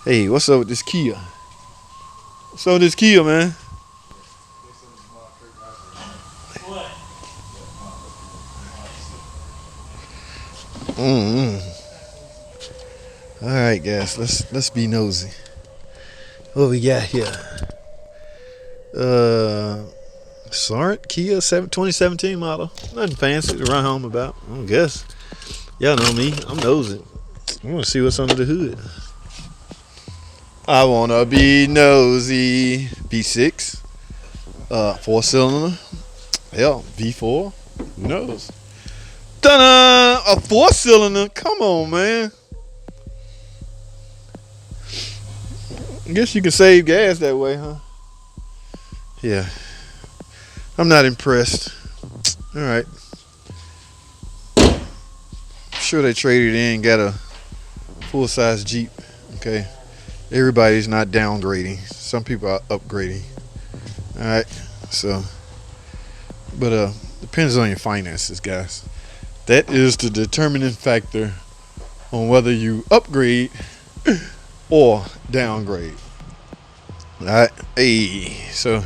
Hey, what's up with this Kia? What's up with this Kia, man? Mm-hmm. All right, guys, let's be nosy. What we got here? Smart Kia 2017 model. Nothing fancy to run home about. I guess. Y'all know me. I'm nosy. I want to see what's under the hood. I wanna be nosy. V6, 4-cylinder. Hell, V4. Who knows? Ta-da! A 4-cylinder. Come on, man. I guess you can save gas that way, huh? Yeah. I'm not impressed. All right. I'm sure they traded in, got a full-size Jeep. Okay. Everybody's not downgrading. Some people are upgrading. All right. So, but depends on your finances, guys. That is the determining factor on whether you upgrade or downgrade. All right. Hey. So,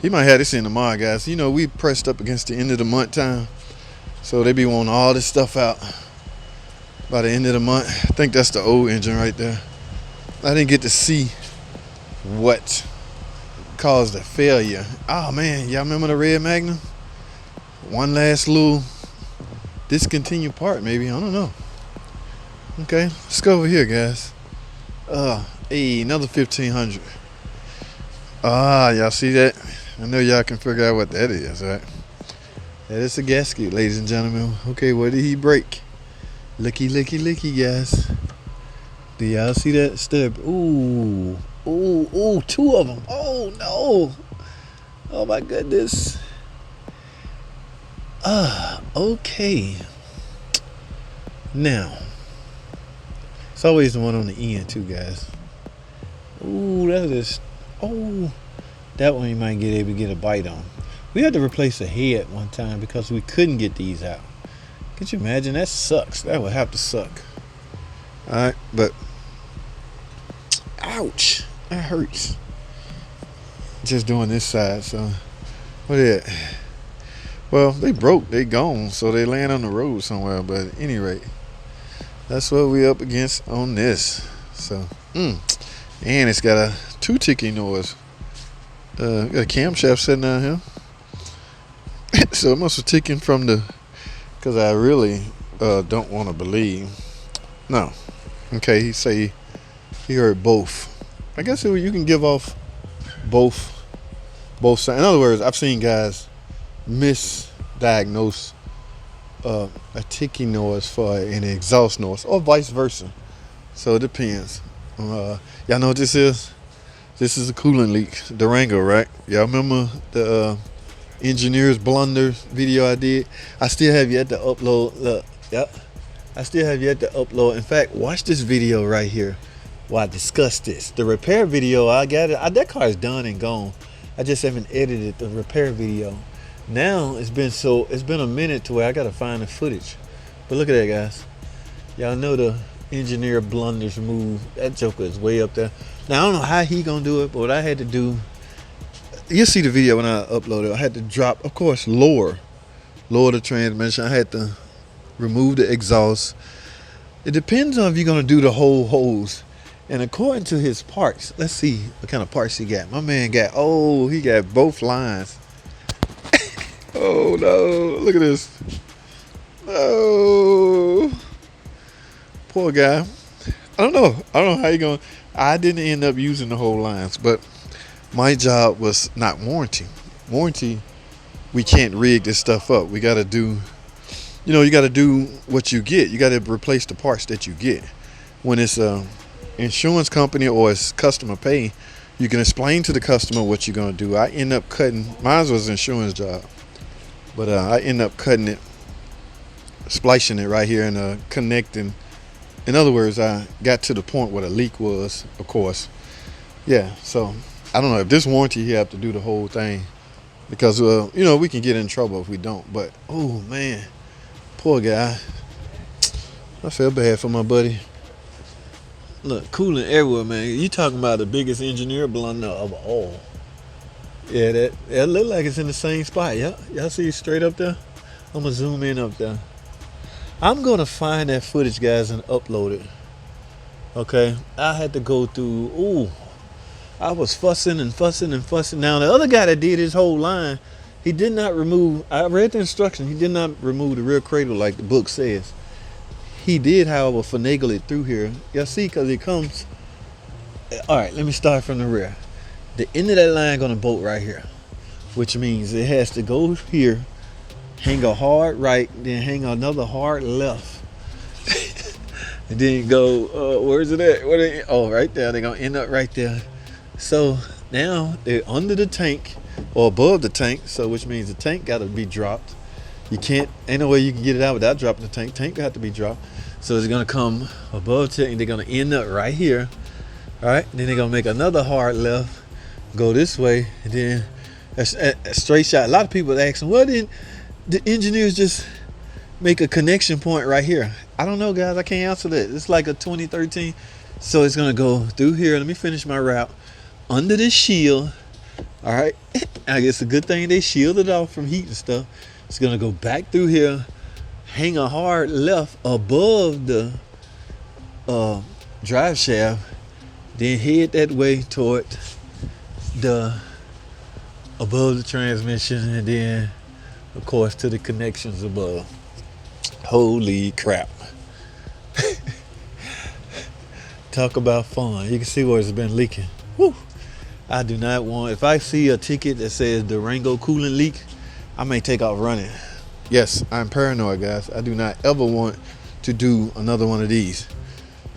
you might have this in tomorrow, guys. You know, we pressed up against the end of the month time. So, they be wanting all this stuff out by the end of the month. I think that's the old engine right there. I didn't get to see what caused the failure. Oh, man. Y'all remember the red Magnum? One last little discontinued part, maybe. I don't know. Okay. Let's go over here, guys. Hey, another 1500. Y'all see that? I know y'all can figure out what that is, right? That is a gasket, ladies and gentlemen. Okay, what did he break? Licky, licky, licky, guys. Do y'all see that step? Ooh, two of them. Oh no! Oh my goodness. Okay. Now, it's always the one on the end too, guys. Ooh, that is. Oh, that one you might get able to get a bite on. We had to replace a head one time because we couldn't get these out. Could you imagine? That sucks. That would have to suck. All right, but ouch, that hurts. Just doing this side. So what is it? Well, they broke. They gone. So they land on the road somewhere. But at any rate, that's what we up against on this. So, and it's got a 2 ticking noise. Got a camshaft sitting down here. So it must have ticking from the. Because I really don't want to believe. No. Okay, he say he heard both. I guess you can give off both sides. In other words, I've seen guys misdiagnose a ticking noise for an exhaust noise, or vice versa. So it depends. Y'all know what this is? This is a coolant leak. Durango, right? Y'all remember the engineer's blunder video I did? I still have yet to upload. Look, yep. I still have yet to upload. In fact, watch this video right here while I discuss this. The repair video, I got it. That car is done and gone. I just haven't edited the repair video. Now it's been a minute to where I gotta find the footage. But look at that, guys. Y'all know the engineer blunders move. That joker is way up there. Now I don't know how he gonna do it, but what I had to do, you'll see the video when I upload it. I had to drop, of course, lower the transmission. I had to remove the exhaust. It depends on if you're gonna do the whole hose. And according to his parts, let's see what kind of parts he got. My man got, he got both lines. Oh no, look at this. Oh, poor guy. I don't know how you gonna. I didn't end up using the whole lines, but my job was not warranty. Warranty, we can't rig this stuff up. We gotta do, you gotta do what you get. You gotta replace the parts that you get. When it's a insurance company or it's customer pay, you can explain to the customer what you're gonna do. I end up cutting, mine was an insurance job, but I end up cutting it, splicing it right here and connecting. In other words, I got to the point where the leak was, of course. Yeah, so I don't know if this warranty you have to do the whole thing, because we can get in trouble if we don't. But oh man, poor guy. I feel bad for my buddy. Look, cooling everywhere, man. You talking about the biggest engineer blunder of all. Yeah, that look like it's in the same spot. Yeah, y'all see it straight up there? I'm gonna zoom in up there. I'm gonna find that footage, guys, and upload it. Okay, I had to go through. Ooh, I was fussing and fussing and fussing. Now the other guy that did his whole line, he did not remove. I read the instructions. He did not remove the rear cradle like the book says. He did, however, finagle it through here. Y'all see, cause it comes. All right, let me start from the rear. The end of that line gonna bolt right here, which means it has to go here, hang a hard right, then hang another hard left, and then go. Where's it at? Oh, right there. They're gonna end up right there. So now they're under the tank or above the tank. So which means the tank got to be dropped. You can't. Ain't no way you can get it out without dropping the tank. Tank got to be dropped. So it's gonna come above tank, and they're gonna end up right here. All right. Then they're gonna make another hard left, go this way, and then a straight shot. A lot of people are asking, well, then the engineers just make a connection point right here. I don't know, guys. I can't answer that. It's like a 2013. So it's gonna go through here. Let me finish my route under this shield. All right. I guess a good thing they shielded off from heat and stuff. It's gonna go back through here, hang a hard left above the drive shaft, then head that way toward the above the transmission, and then of course to the connections above. Holy crap. Talk about fun. You can see where it's been leaking. Woo. I do not want, if I see a ticket that says Durango coolant leak, I may take off running. Yes, I'm paranoid, guys. I do not ever want to do another one of these.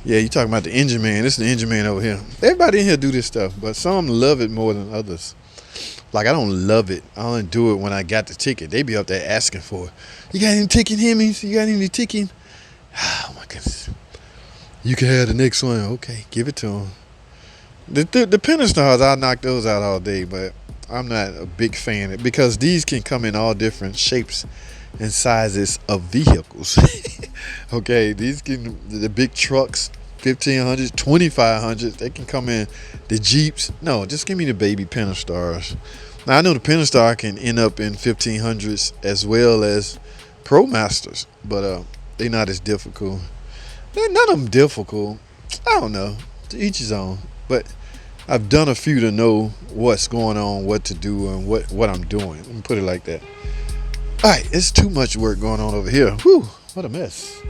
Yeah, you talking about the engine man. This is the engine man over here. Everybody in here do this stuff, but some love it more than others. Like, I don't love it. I only do it when I got the ticket. They be up there asking for it. You got any ticket, Hemis? You got any ticket? Oh, my goodness. You can have the next one. Okay, give it to them. The Penastars, I'll knock those out all day, but I'm not a big fan because these can come in all different shapes and sizes of vehicles. Okay, these can, the big trucks, 1500s, 2500s, they can come in. The Jeeps, no, just give me the baby Penastars. Now I know the Penastar can end up in 1500s as well as Pro Masters, but they're not as difficult. None of them difficult. I don't know. To each his own. But I've done a few to know what's going on, what to do, and what I'm doing. Let me put it like that. All right, it's too much work going on over here. Whew, what a mess.